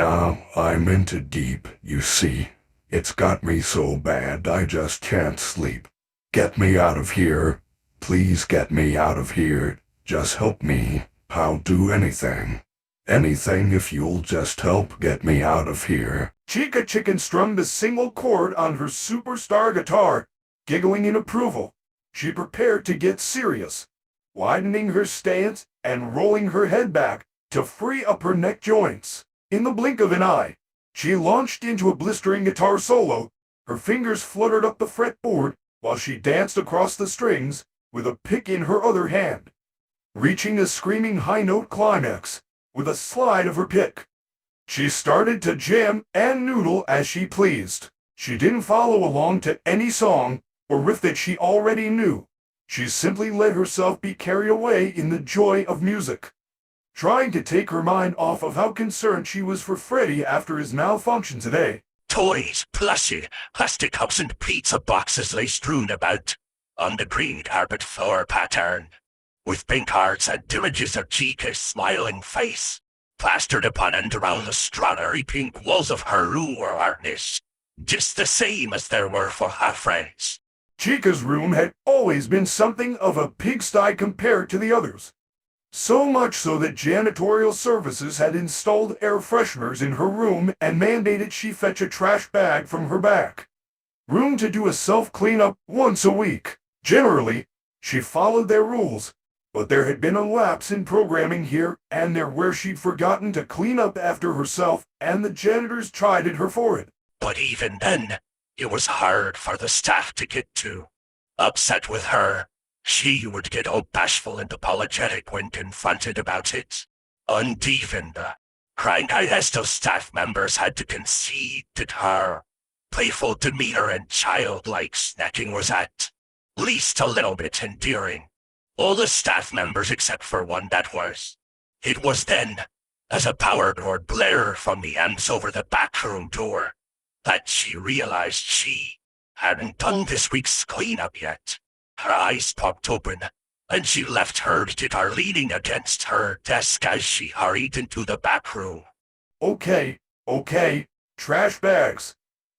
now I'm into deep, you see. It's got me so bad I just can't sleep. Get me out of here. Please get me out of here. Just help me. I'll do anything. Anything if you'll just help get me out of here. Chica Chicken strummed a single chord on her superstar guitar, giggling in approval. She prepared to get serious, widening her stance and rolling her head back to free up her neck joints. In the blink of an eye, she launched into a blistering guitar solo. Her fingers fluttered up the fretboard while she danced across the strings with a pick in her other hand, reaching a screaming high-note climax with a slide of her pick. She started to jam and noodle as she pleased. She didn't follow along to any song or riff that she already knew. She simply let herself be carried away in the joy of music, trying to take her mind off of how concerned she was for Freddy after his malfunction today. Toys, plushy, plastic cups and pizza boxes lay strewn about on the green carpet floor pattern, with pink hearts and images of Chica's smiling face plastered upon and around the strawberry pink walls of her room were harness, just the same as there were for her friends. Chica's room had always been something of a pigsty compared to the others. So much so that janitorial services had installed air fresheners in her room and mandated she fetch a trash bag from her back room to do a self-cleanup once a week. Generally, she followed their rules, but there had been a lapse in programming here and there where she'd forgotten to clean up after herself and the janitors chided her for it. But even then, it was hard for the staff to get to. Upset with her, she would get all bashful and apologetic when confronted about it. And even the crying Iresto staff members had to concede that her playful demeanor and childlike snacking was at least a little bit endearing. All the staff members except for one that was. It was then, as a power cord blared from the amps over the backroom door, that she realized she hadn't done this week's cleanup yet. Her eyes popped open, and she left her guitar leaning against her desk as she hurried into the back room. Okay, trash bags.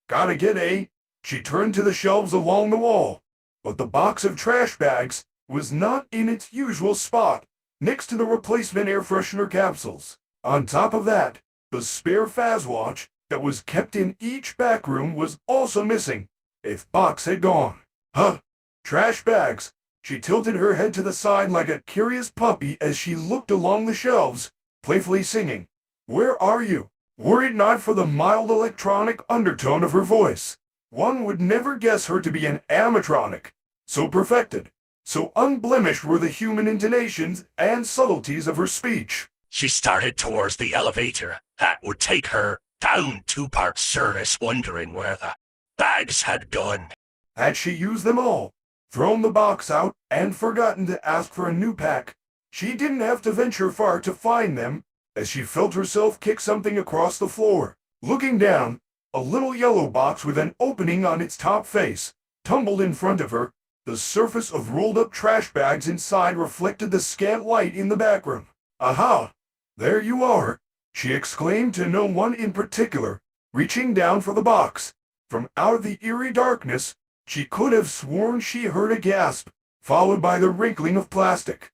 Gotta get a... She turned to the shelves along the wall, but the box of trash bags was not in its usual spot, next to the replacement air freshener capsules. On top of that, the spare Fazwatch that was kept in each back room was also missing. If box had gone. Huh? Trash bags. She tilted her head to the side like a curious puppy as she looked along the shelves, playfully singing. Where are you? Were it not for the mild electronic undertone of her voice, one would never guess her to be an animatronic. So perfected, so unblemished were the human intonations and subtleties of her speech. She started towards the elevator that would take her down two-part service, wondering where the bags had gone. Had she used them all, thrown the box out, and forgotten to ask for a new pack, she didn't have to venture far to find them, as she felt herself kick something across the floor. Looking down, a little yellow box with an opening on its top face tumbled in front of her. The surface of rolled-up trash bags inside reflected the scant light in the back room. Aha! There you are, she exclaimed to no one in particular, reaching down for the box. From out of the eerie darkness, she could have sworn she heard a gasp, followed by the wrinkling of plastic.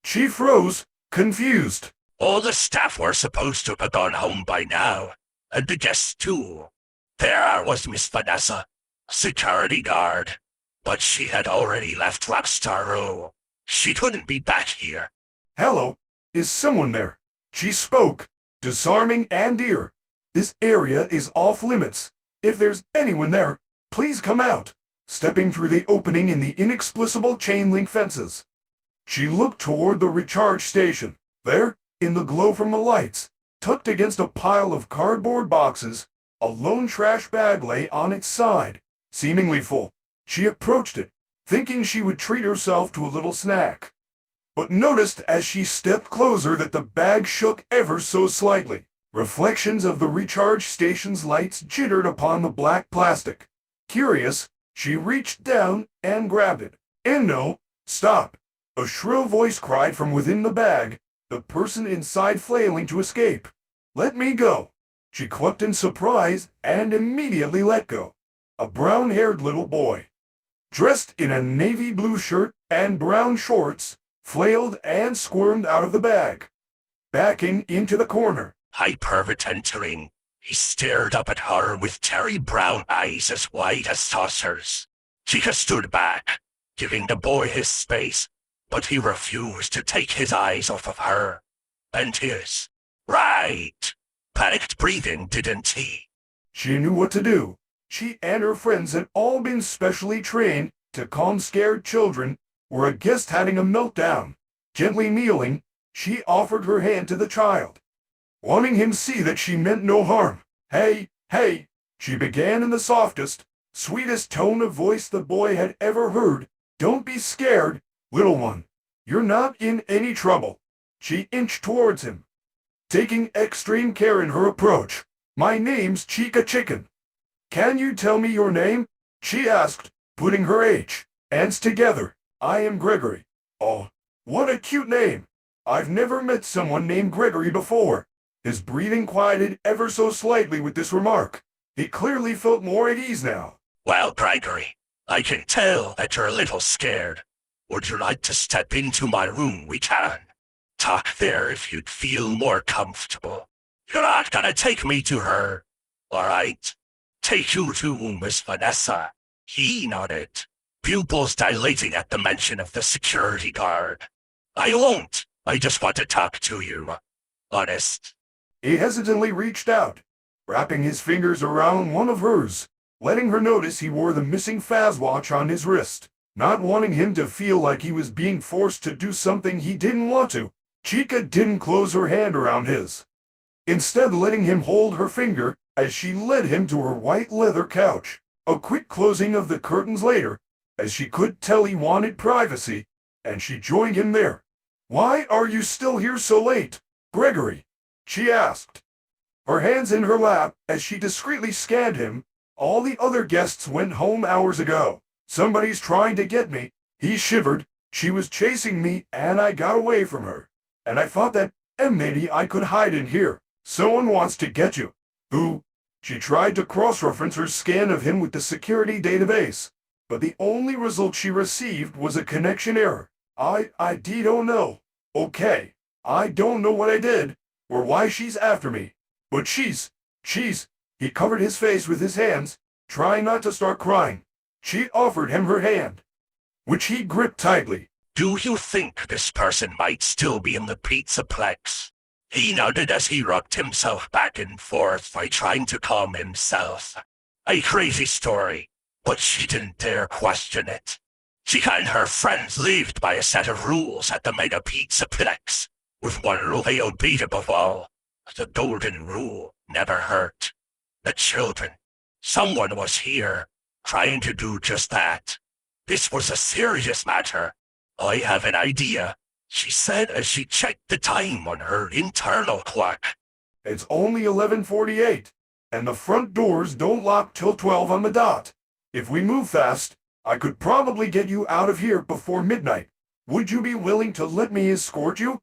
She froze, confused. All the staff were supposed to have gone home by now, and the guests too. There was Miss Vanessa, security guard, but she had already left Rockstar Row. She couldn't be back here. Hello, is someone there? She spoke, disarming and dear. This area is off limits. If there's anyone there, please come out. Stepping through the opening in the inexplicable chain-link fences, she looked toward the recharge station. There, in the glow from the lights, tucked against a pile of cardboard boxes, a lone trash bag lay on its side, seemingly full. She approached it, thinking she would treat herself to a little snack, but noticed as she stepped closer that the bag shook ever so slightly. Reflections of the recharge station's lights jittered upon the black plastic. Curious, she reached down and grabbed it. "No, stop!" A shrill voice cried from within the bag, the person inside flailing to escape. "Let me go!" She clucked in surprise and immediately let go. A brown-haired little boy, dressed in a navy blue shirt and brown shorts, flailed and squirmed out of the bag, backing into the corner. Hyperventilating, he stared up at her with cherry brown eyes as wide as saucers. Chica stood back, giving the boy his space, but he refused to take his eyes off of her. And his. Right. Panicked breathing, didn't he? She knew what to do. She and her friends had all been specially trained to calm scared children or a guest having a meltdown. Gently kneeling, she offered her hand to the child, wanting him to see that she meant no harm. Hey, hey, she began in the softest, sweetest tone of voice the boy had ever heard. Don't be scared, little one. You're not in any trouble. She inched towards him, taking extreme care in her approach. My name's Chica Chicken. Can you tell me your name? She asked, putting her hands together. I am Gregory. Oh, what a cute name. I've never met someone named Gregory before. His breathing quieted ever so slightly with this remark. He clearly felt more at ease now. Well, Gregory, I can tell that you're a little scared. Would you like to step into my room? We can. Talk there if you'd feel more comfortable. You're not gonna take me to her, all right? Take you to Miss Vanessa. He nodded, pupils dilating at the mention of the security guard. I won't. I just want to talk to you. Honest. He hesitantly reached out, wrapping his fingers around one of hers, letting her notice he wore the missing Faz watch on his wrist. Not wanting him to feel like he was being forced to do something he didn't want to, Chica didn't close her hand around his, instead letting him hold her finger as she led him to her white leather couch. A quick closing of the curtains later, as she could tell he wanted privacy, and she joined him there. Why are you still here so late, Gregory? She asked, her hands in her lap as she discreetly scanned him. All the other guests went home hours ago. Somebody's trying to get me. He shivered. She was chasing me and I got away from her. And I thought that maybe I could hide in here. Someone wants to get you. Who? She tried to cross-reference her scan of him with the security database, but the only result she received was a connection error. I don't know. Okay, I don't know what I did, or why she's after me, but she's, he covered his face with his hands, trying not to start crying. She offered him her hand, which he gripped tightly. Do you think this person might still be in the Pizzaplex? He nodded as he rocked himself back and forth by trying to calm himself. A crazy story, but she didn't dare question it. She and her friends lived by a set of rules at the Mega Pizzaplex, with one rule they obeyed above all. The golden rule: never hurt the children. Someone was here, trying to do just that. This was a serious matter. I have an idea, she said as she checked the time on her internal clock. It's only 11:48, and the front doors don't lock till 12 on the dot. If we move fast, I could probably get you out of here before midnight. Would you be willing to let me escort you?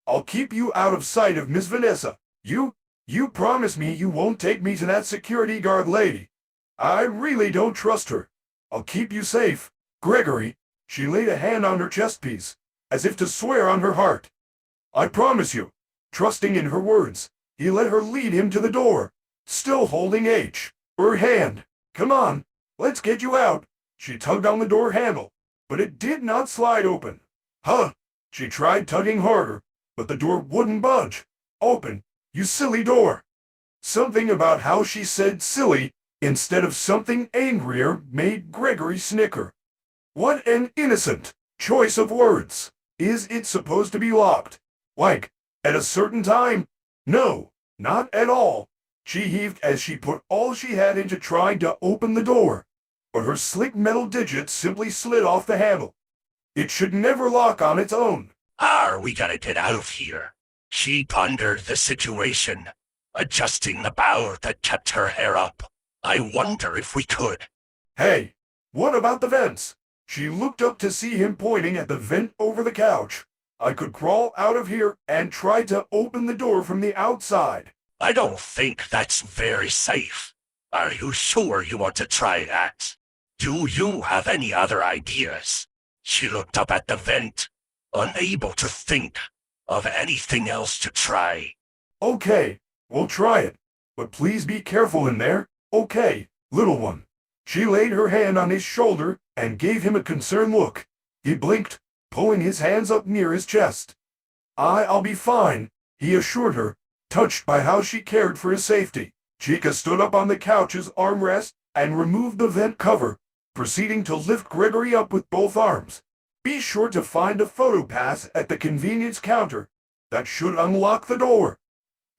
I'll keep you out of sight of Miss Vanessa. You promise me you won't take me to that security guard lady. I really don't trust her. I'll keep you safe, Gregory. She laid a hand on her chest piece, as if to swear on her heart. I promise you. Trusting in her words, he let her lead him to the door, still holding her hand. Come on, let's get you out. She tugged on the door handle, but it did not slide open. Huh? She tried tugging harder, but the door wouldn't budge. Open, you silly door. Something about how she said silly instead of something angrier made Gregory snicker. What an innocent choice of words. Is it supposed to be locked? Like, at a certain time? No, not at all. She heaved as she put all she had into trying to open the door, but her slick metal digits simply slid off the handle. It should never lock on its own. Are we gonna get out of here? She pondered the situation, adjusting the bow that kept her hair up. I wonder if we could. Hey, what about the vents? She looked up to see him pointing at the vent over the couch. I could crawl out of here and try to open the door from the outside. I don't think that's very safe. Are you sure you want to try that? Do you have any other ideas? She looked up at the vent, unable to think of anything else to try. Okay, we'll try it. But please be careful in there. Okay, little one. She laid her hand on his shoulder and gave him a concerned look. He blinked, pulling his hands up near his chest. I'll be fine, he assured her, touched by how she cared for his safety. Chica stood up on the couch's armrest and removed the vent cover, proceeding to lift Gregory up with both arms. Be sure to find a photo pass at the convenience counter. That should unlock the door.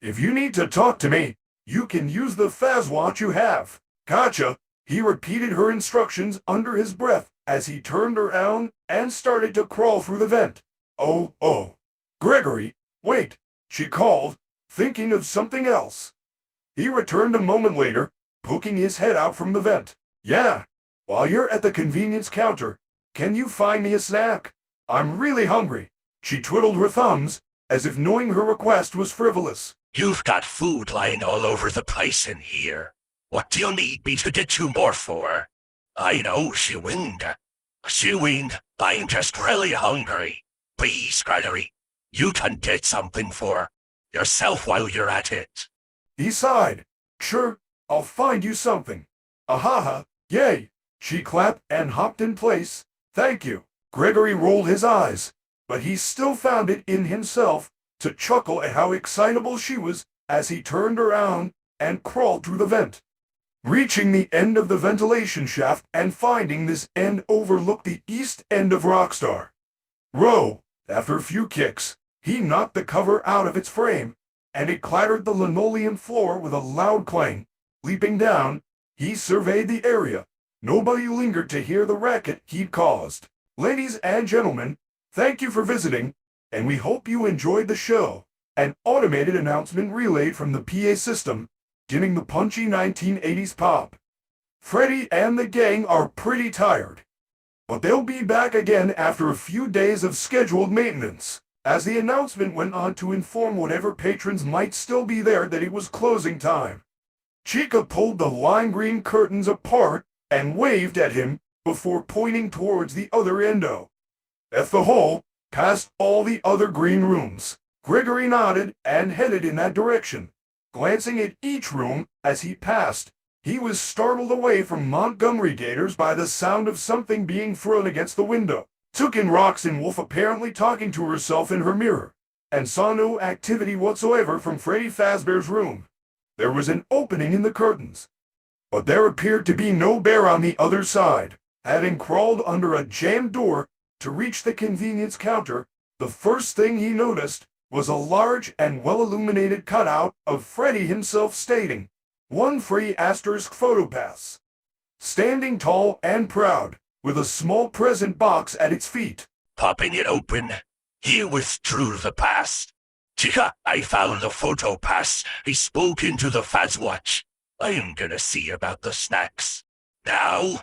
If you need to talk to me, you can use the Fazwatch you have. Gotcha. He repeated her instructions under his breath as he turned around and started to crawl through the vent. Oh. Gregory, wait, she called, thinking of something else. He returned a moment later, poking his head out from the vent. Yeah, while you're at the convenience counter, can you find me a snack? I'm really hungry. She twiddled her thumbs, as if knowing her request was frivolous. You've got food lying all over the place in here. What do you need me to get you more for? I know, Shewing. I'm just really hungry. Please, Gregory, you can get something for yourself while you're at it. He sighed. Sure, I'll find you something. Ahaha, yay. She clapped and hopped in place. Thank you. Gregory rolled his eyes, but he still found it in himself to chuckle at how excitable she was as he turned around and crawled through the vent. Reaching the end of the ventilation shaft and finding this end overlooked the east end of Rockstar Row. After a few kicks, he knocked the cover out of its frame, and it clattered the linoleum floor with a loud clang. Leaping down, he surveyed the area. Nobody lingered to hear the racket he'd caused. Ladies and gentlemen, thank you for visiting, and we hope you enjoyed the show. An automated announcement relayed from the PA system, giving the punchy 1980s pop. Freddy and the gang are pretty tired, but they'll be back again after a few days of scheduled maintenance. As the announcement went on to inform whatever patrons might still be there that it was closing time. Chica pulled the lime green curtains apart and waved at him before pointing towards the other endo. At the hall, past all the other green rooms. Gregory nodded and headed in that direction. Glancing at each room as he passed, he was startled away from Montgomery Gators by the sound of something being thrown against the window. Took in Roxanne Wolf apparently talking to herself in her mirror, and saw no activity whatsoever from Freddy Fazbear's room. There was an opening in the curtains, but there appeared to be no bear on the other side. Having crawled under a jammed door to reach the convenience counter, the first thing he noticed was a large and well-illuminated cutout of Freddy himself stating, "One free asterisk photo pass." Standing tall and proud, with a small present box at its feet. Popping it open, he withdrew the pass. Chica, I found the photo pass. He spoke into the Fazwatch. I'm gonna see about the snacks. Now,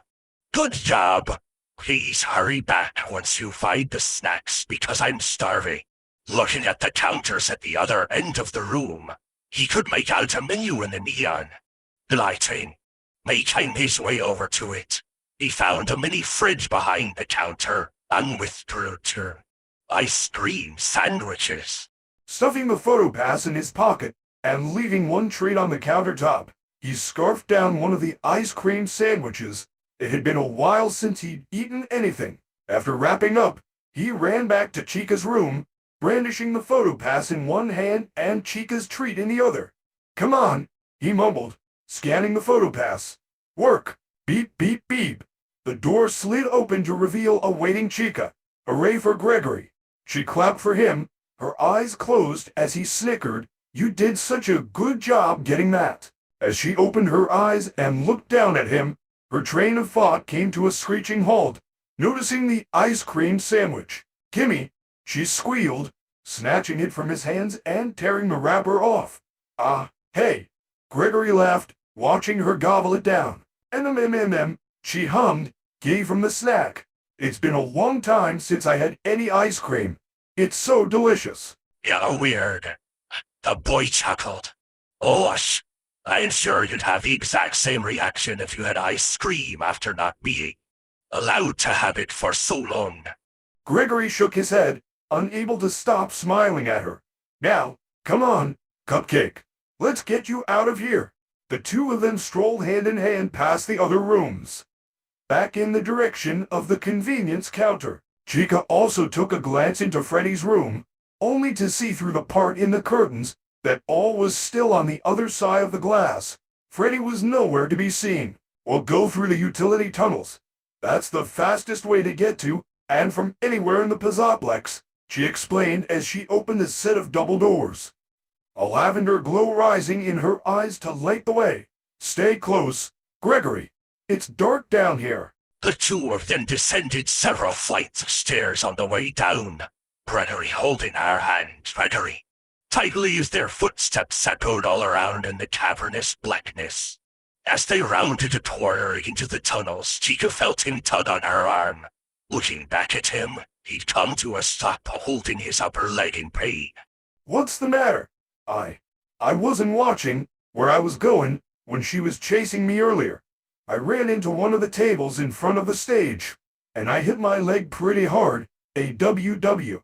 good job. Please hurry back once you find the snacks because I'm starving. Looking at the counters at the other end of the room, he could make out a menu in the neon lighting. Making his way over to it, he found a mini fridge behind the counter and withdrew to ice cream sandwiches. Stuffing the photo pass in his pocket and leaving one treat on the countertop, he scarfed down one of the ice cream sandwiches. It had been a while since he'd eaten anything. After wrapping up, he ran back to Chica's room, brandishing the photo pass in one hand and Chica's treat in the other. "Come on," he mumbled, scanning the photo pass. "Work! Beep, beep, beep." The door slid open to reveal a waiting Chica. Hooray for Gregory. She clapped for him, her eyes closed as he snickered, "You did such a good job getting that." As she opened her eyes and looked down at him, her train of thought came to a screeching halt, noticing the ice cream sandwich. "Gimme!" she squealed, snatching it from his hands and tearing the wrapper off. "Ah, hey!" Gregory laughed, watching her gobble it down. She hummed, gave him the snack. "It's been a long time since I had any ice cream. It's so delicious." You're weird. The boy chuckled. Oh, hush. I'm sure you'd have the exact same reaction if you had ice cream after not being allowed to have it for so long. Gregory shook his head, unable to stop smiling at her. Now, come on, Cupcake. Let's get you out of here. The two of them strolled hand in hand past the other rooms, back in the direction of the convenience counter. Chica also took a glance into Freddy's room, only to see through the part in the curtains that all was still on the other side of the glass. Freddy was nowhere to be seen. We'll go through the utility tunnels. That's the fastest way to get to and from anywhere in the Pizzaplex, she explained as she opened a set of double doors, a lavender glow rising in her eyes to light the way. Stay close, Gregory. It's dark down here. The two of them descended several flights of stairs on the way down, Gregory holding her hand tightly as their footsteps echoed all around in the cavernous blackness. As they rounded a corner into the tunnels, Chica felt him tug on her arm. Looking back at him, he'd come to a stop holding his upper leg in pain. What's the matter? I wasn't watching where I was going when she was chasing me earlier. I ran into one of the tables in front of the stage, and I hit my leg pretty hard. AWW.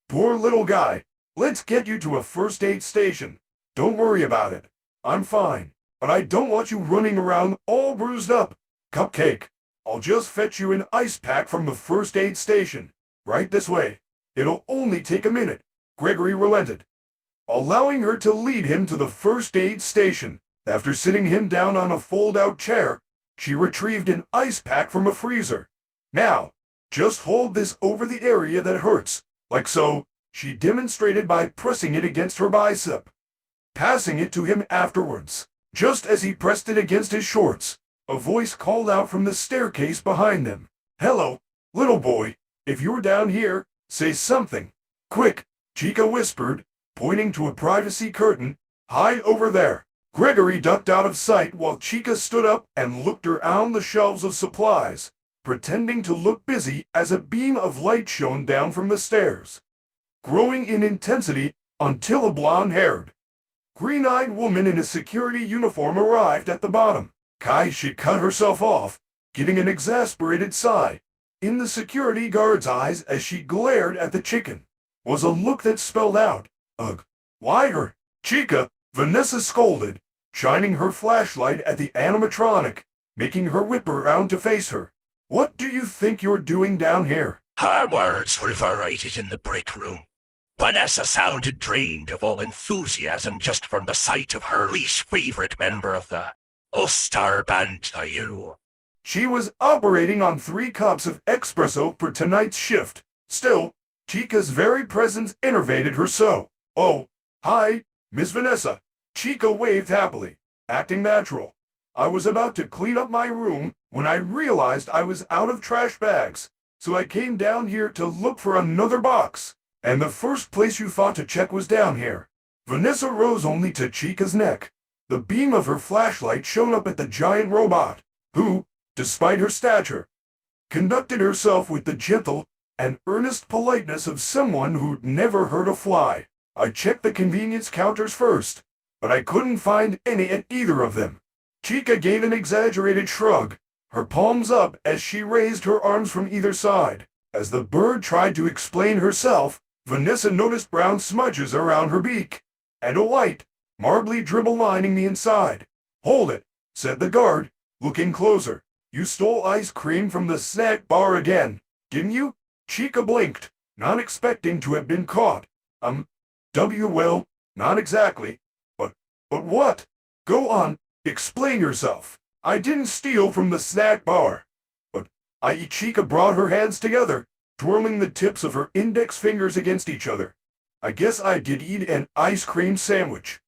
Poor little guy. Let's get you to a first aid station. Don't worry about it. I'm fine, but I don't want you running around all bruised up. Cupcake, I'll just fetch you an ice pack from the first aid station. Right this way. It'll only take a minute. Gregory relented, allowing her to lead him to the first aid station. After sitting him down on a fold-out chair, she retrieved an ice pack from a freezer. Now, just hold this over the area that hurts, like so, she demonstrated by pressing it against her bicep, passing it to him afterwards. Just as he pressed it against his shorts, a voice called out from the staircase behind them. Hello, little boy, if you're down here, say something. Quick, Chica whispered, pointing to a privacy curtain, high over there. Gregory ducked out of sight while Chica stood up and looked around the shelves of supplies, pretending to look busy as a beam of light shone down from the stairs, growing in intensity until a blonde-haired, green-eyed woman in a security uniform arrived at the bottom. She cut herself off, giving an exasperated sigh. In the security guard's eyes as she glared at the chicken was a look that spelled out, ugh. Why her? Chica, Vanessa scolded, shining her flashlight at the animatronic, making her whip around to face her. What do you think you're doing down here? Her words reverberated in the break room. Vanessa sounded drained of all enthusiasm just from the sight of her least favorite member of the All-Star Band, you. She was operating on 3 cups of espresso for tonight's shift. Still, Chica's very presence enervated her so. Oh, hi, Miss Vanessa. Chica waved happily, acting natural. I was about to clean up my room when I realized I was out of trash bags, so I came down here to look for another box. And the first place you thought to check was down here. Vanessa rose only to Chica's neck. The beam of her flashlight shone up at the giant robot, who, despite her stature, conducted herself with the gentle and earnest politeness of someone who'd never heard a fly. I checked the convenience counters first, but I couldn't find any at either of them. Chica gave an exaggerated shrug, her palms up as she raised her arms from either side. As the bird tried to explain herself, Vanessa noticed brown smudges around her beak, and a white, marbly dribble lining the inside. Hold it, said the guard, looking closer. You stole ice cream from the snack bar again, didn't you? Chica blinked, not expecting to have been caught. Well, not exactly. But what? Go on, explain yourself. I didn't steal from the snack bar. But Chica brought her hands together, twirling the tips of her index fingers against each other. I guess I did eat an ice cream sandwich.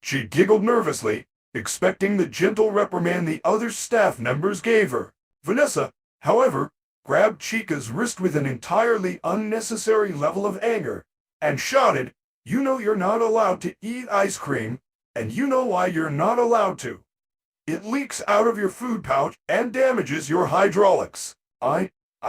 She giggled nervously, expecting the gentle reprimand the other staff members gave her. Vanessa, however, grabbed Chica's wrist with an entirely unnecessary level of anger, and shouted, You know you're not allowed to eat ice cream, and you know why you're not allowed to. It leaks out of your food pouch and damages your hydraulics.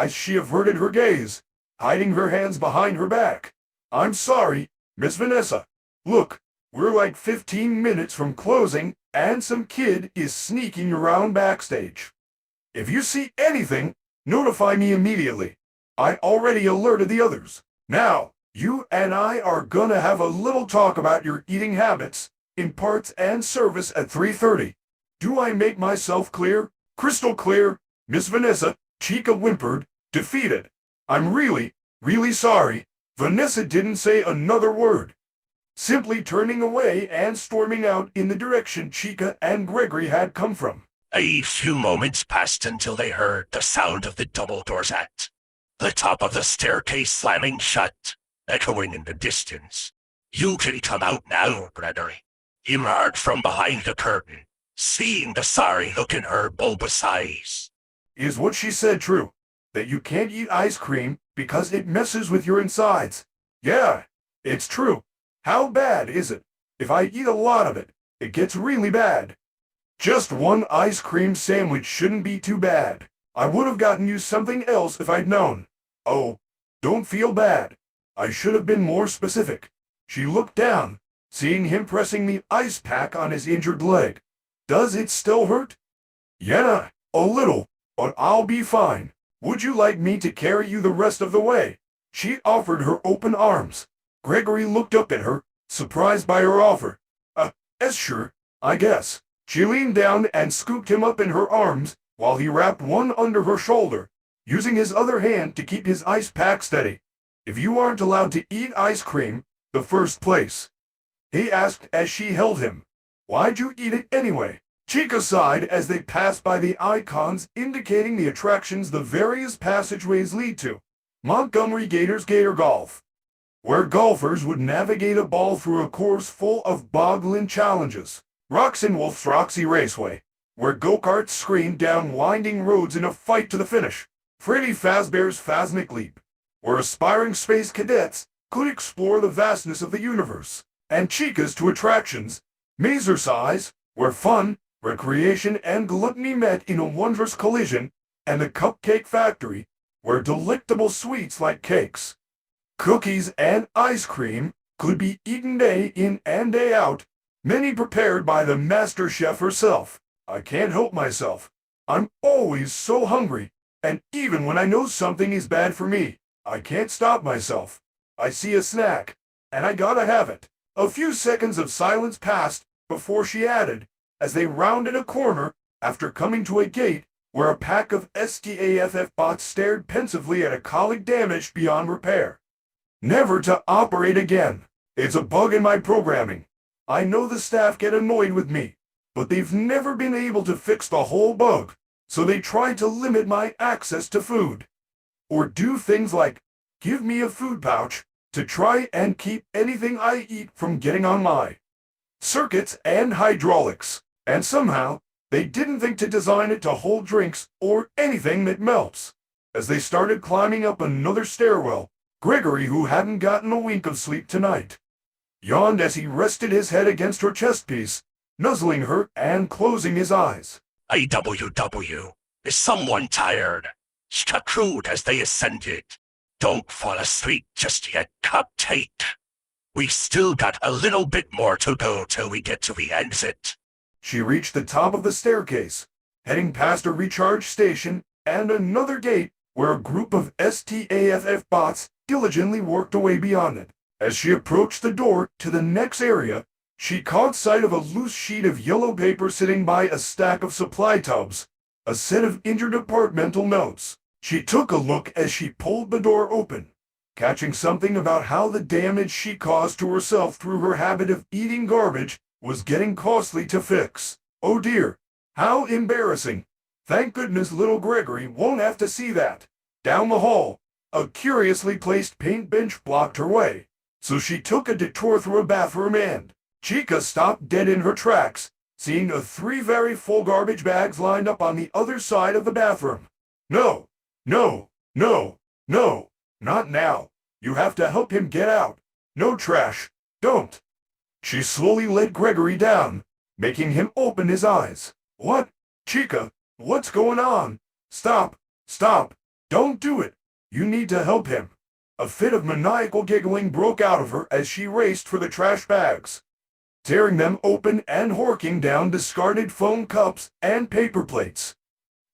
She averted her gaze, hiding her hands behind her back. I'm sorry, Miss Vanessa. Look, We're like 15 minutes from closing, and some kid is sneaking around backstage. If you see anything, notify me immediately. I already alerted the others. Now, you and I are gonna have a little talk about your eating habits, in parts and service at 3:30. Do I make myself clear? Crystal clear? Miss Vanessa, Chica whimpered, defeated. I'm really, really sorry. Vanessa didn't say another word, simply turning away and storming out in the direction Chica and Gregory had come from. A few moments passed until they heard the sound of the double doors at the top of the staircase slamming shut, echoing in the distance. You can come out now, Gregory. Emerged from behind the curtain, seeing the sorry look in her bulbous eyes. Is what she said true? That you can't eat ice cream because it messes with your insides? Yeah, it's true. How bad is it? If I eat a lot of it, it gets really bad. Just one ice cream sandwich shouldn't be too bad. I would have gotten you something else if I'd known. Oh, don't feel bad. I should have been more specific. She looked down, seeing him pressing the ice pack on his injured leg. Does it still hurt? Yeah, a little, but I'll be fine. Would you like me to carry you the rest of the way? She offered her open arms. Gregory looked up at her, surprised by her offer. Yes, sure, I guess. She leaned down and scooped him up in her arms while he wrapped one under her shoulder, using his other hand to keep his ice pack steady. If you aren't allowed to eat ice cream, the first place? He asked as she held him. Why'd you eat it anyway? Chica sighed as they passed by the icons indicating the attractions the various passageways lead to. Montgomery Gators Gator Golf, where golfers would navigate a ball through a course full of boggling challenges. Rocks and Wolf's Roxy Raceway, where go-karts screamed down winding roads in a fight to the finish. Freddy Fazbear's Phasmic Leap, where aspiring space cadets could explore the vastness of the universe. And Chica's two attractions, Mazercise, where fun, recreation, and gluttony met in a wondrous collision, and the Cupcake Factory, where delectable sweets like cakes, cookies, and ice cream could be eaten day in and day out, many prepared by the master chef herself. I can't help myself. I'm always so hungry, and even when I know something is bad for me, I can't stop myself. I see a snack, and I gotta have it. A few seconds of silence passed before she added, as they rounded a corner after coming to a gate where a pack of STAFF bots stared pensively at a colleague damaged beyond repair. Never to operate again. It's a bug in my programming. I know the staff get annoyed with me, but they've never been able to fix the whole bug, so they try to limit my access to food. Or do things like give me a food pouch to try and keep anything I eat from getting on my circuits and hydraulics. And somehow, they didn't think to design it to hold drinks or anything that melts. As they started climbing up another stairwell, Gregory, who hadn't gotten a wink of sleep tonight, yawned as he rested his head against her chest piece, nuzzling her and closing his eyes. AWW, is someone tired? Screwed as they ascended. Don't fall asleep just yet, Cupcake. We still got a little bit more to go till we get to the exit. She reached the top of the staircase, heading past a recharge station and another gate where a group of STAFF bots diligently worked away beyond it. As she approached the door to the next area, she caught sight of a loose sheet of yellow paper sitting by a stack of supply tubs, a set of interdepartmental notes. She took a look as she pulled the door open, catching something about how the damage she caused to herself through her habit of eating garbage was getting costly to fix. Oh dear, how embarrassing. Thank goodness little Gregory won't have to see that. Down the hall, a curiously placed paint bench blocked her way, so she took a detour through a bathroom and Chica stopped dead in her tracks, seeing 3 very full garbage bags lined up on the other side of the bathroom. No, no, no, no, not now. You have to help him get out. No trash, don't. She slowly led Gregory down, making him open his eyes. What? Chica, what's going on? Stop, stop, don't do it. You need to help him. A fit of maniacal giggling broke out of her as she raced for the trash bags. tearing them open and horking down discarded foam cups and paper plates,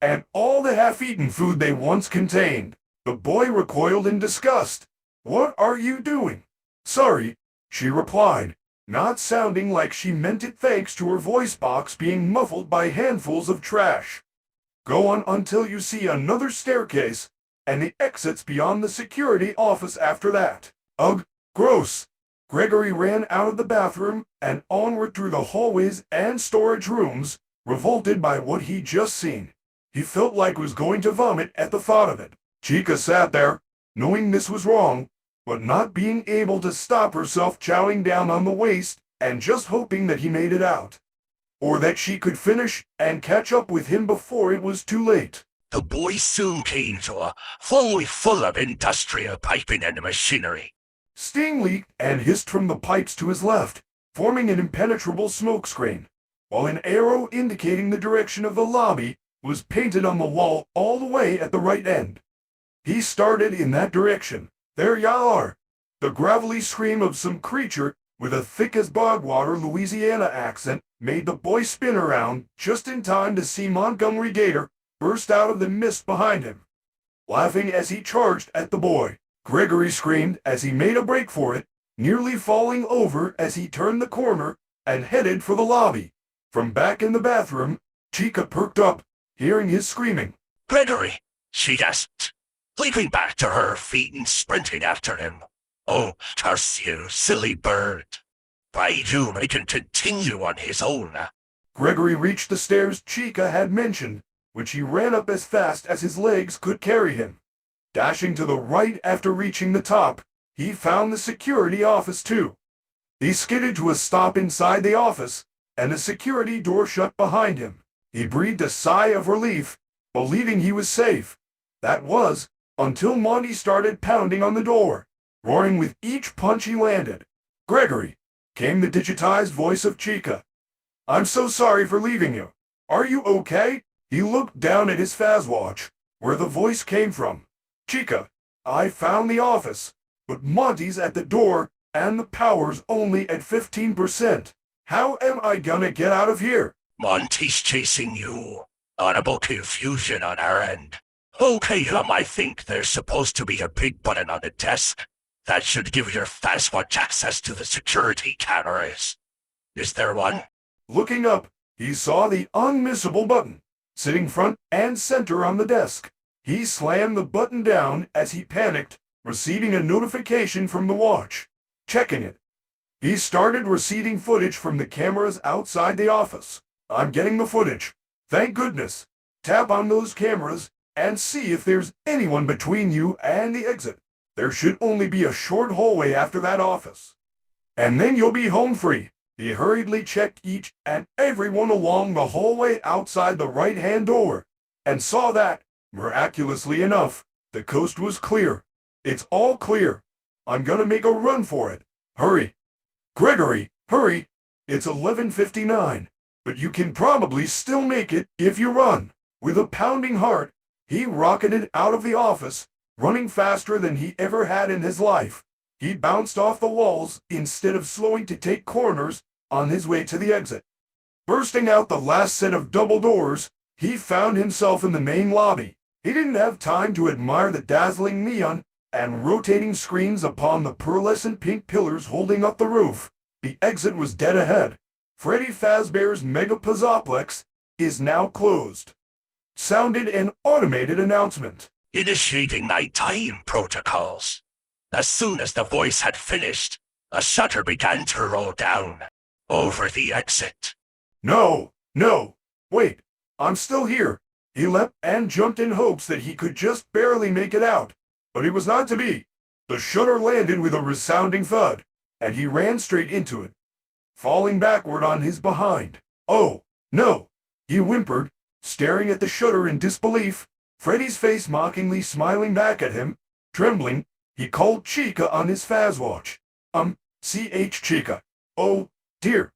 and all the half-eaten food they once contained. The boy recoiled in disgust. "What are you doing?" "Sorry," she replied, not sounding like she meant it thanks to her voice box being muffled by handfuls of trash. "Go on until you see another staircase, and the exits beyond the security office after that." Ugh, gross. Gregory ran out of the bathroom and onward through the hallways and storage rooms, revolted by what he'd just seen. He felt like he was going to vomit at the thought of it. Chica sat there, knowing this was wrong, but not being able to stop herself chowing down on the waste and just hoping that he made it out, or that she could finish and catch up with him before it was too late. The boy soon came to a hallway full of industrial piping and machinery. Steam leaked and hissed from the pipes to his left, forming an impenetrable smoke screen, while an arrow indicating the direction of the lobby was painted on the wall all the way at the right end. He started in that direction. "There ya are!" The gravelly scream of some creature with a thick as bog water Louisiana accent made the boy spin around just in time to see Montgomery Gator burst out of the mist behind him, laughing as he charged at the boy. Gregory screamed as he made a break for it, nearly falling over as he turned the corner and headed for the lobby. From back in the bathroom, Chica perked up, hearing his screaming. "Gregory," she gasped, leaping back to her feet and sprinting after him. "Oh, curse you, silly bird. By doom, he can continue on his own." Gregory reached the stairs Chica had mentioned, which he ran up as fast as his legs could carry him. Dashing to the right after reaching the top, he found the security office too. He skidded to a stop inside the office, and the security door shut behind him. He breathed a sigh of relief, believing he was safe. That was, until Monty started pounding on the door, roaring with each punch he landed. "Gregory," came the digitized voice of Chica. "I'm so sorry for leaving you. Are you okay?" He looked down at his Fazwatch, where the voice came from. "Chica, I found the office, but Monty's at the door and the power's only at 15%. How am I gonna get out of here?" "Monty's chasing you. Audible confusion on our end. Okay, I think there's supposed to be a big button on the desk that should give your Fazwatch access to the security cameras. Is there one?" Looking up, he saw the unmissable button, sitting front and center on the desk. He slammed the button down as he panicked, receiving a notification from the watch. Checking it. He started receiving footage from the cameras outside the office. "I'm getting the footage. Thank goodness. Tap on those cameras and see if there's anyone between you and the exit. There should only be a short hallway after that office. And then you'll be home free." He hurriedly checked each and every one along the hallway outside the right-hand door, and saw that, miraculously enough, the coast was clear. "It's all clear. I'm gonna make a run for it. Hurry. Gregory, hurry. It's 11:59, but you can probably still make it if you run." With a pounding heart, he rocketed out of the office, running faster than he ever had in his life. He bounced off the walls instead of slowing to take corners on his way to the exit. Bursting out the last set of double doors, he found himself in the main lobby. He didn't have time to admire the dazzling neon and rotating screens upon the pearlescent pink pillars holding up the roof. The exit was dead ahead. Freddy Fazbear's Mega Pizzoplex is now closed, sounded an automated announcement. "Initiating nighttime protocols." As soon as the voice had finished, a shutter began to roll down over the exit. No, wait, I'm still here." He leapt and jumped in hopes that he could just barely make it out, but it was not to be. The shutter landed with a resounding thud, and he ran straight into it, falling backward on his behind. "Oh, no," he whimpered, staring at the shutter in disbelief, Freddy's face mockingly smiling back at him. Trembling, he called Chica on his Fazwatch. CH Chica. "Oh, dear."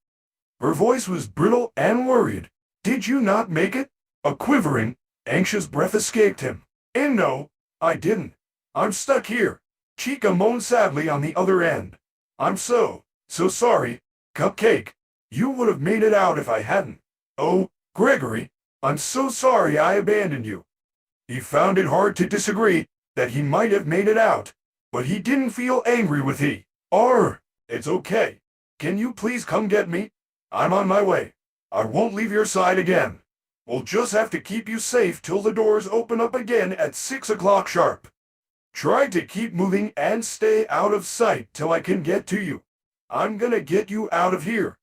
Her voice was brittle and worried. "Did you not make it?" A quivering, anxious breath escaped him. "And no, I didn't. I'm stuck here." Chica moaned sadly on the other end. "I'm so sorry, Cupcake." You would have made it out if I hadn't. Oh, Gregory, I'm so sorry I abandoned you. He found it hard to disagree that he might have made it out, but he didn't feel angry with he. It's okay. Can you please come get me? I'm on my way. I won't leave your side again. We'll just have to keep you safe till the doors open up again at 6 o'clock sharp. Try to keep moving and stay out of sight till I can get to you. I'm gonna get you out of here.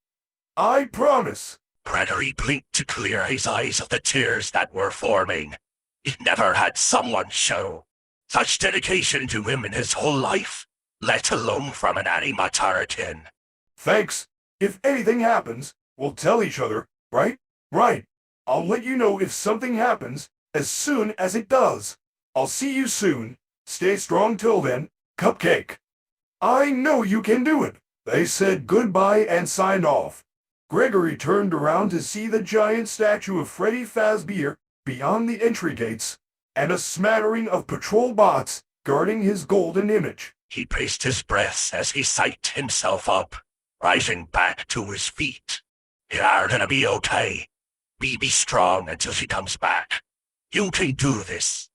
I promise. Gregory blinked to clear his eyes of the tears that were forming. He never had someone show such dedication to him in his whole life, let alone from an animatarian. Thanks. If anything happens, we'll tell each other, right? Right. I'll let you know if something happens as soon as it does. I'll see you soon. Stay strong till then, Cupcake. I know you can do it. They said goodbye and signed off. Gregory turned around to see the giant statue of Freddy Fazbear beyond the entry gates, and a smattering of patrol bots guarding his golden image. He braced his breath as he psyched himself up, rising back to his feet. You're gonna be okay. Be strong until she comes back. You can do this.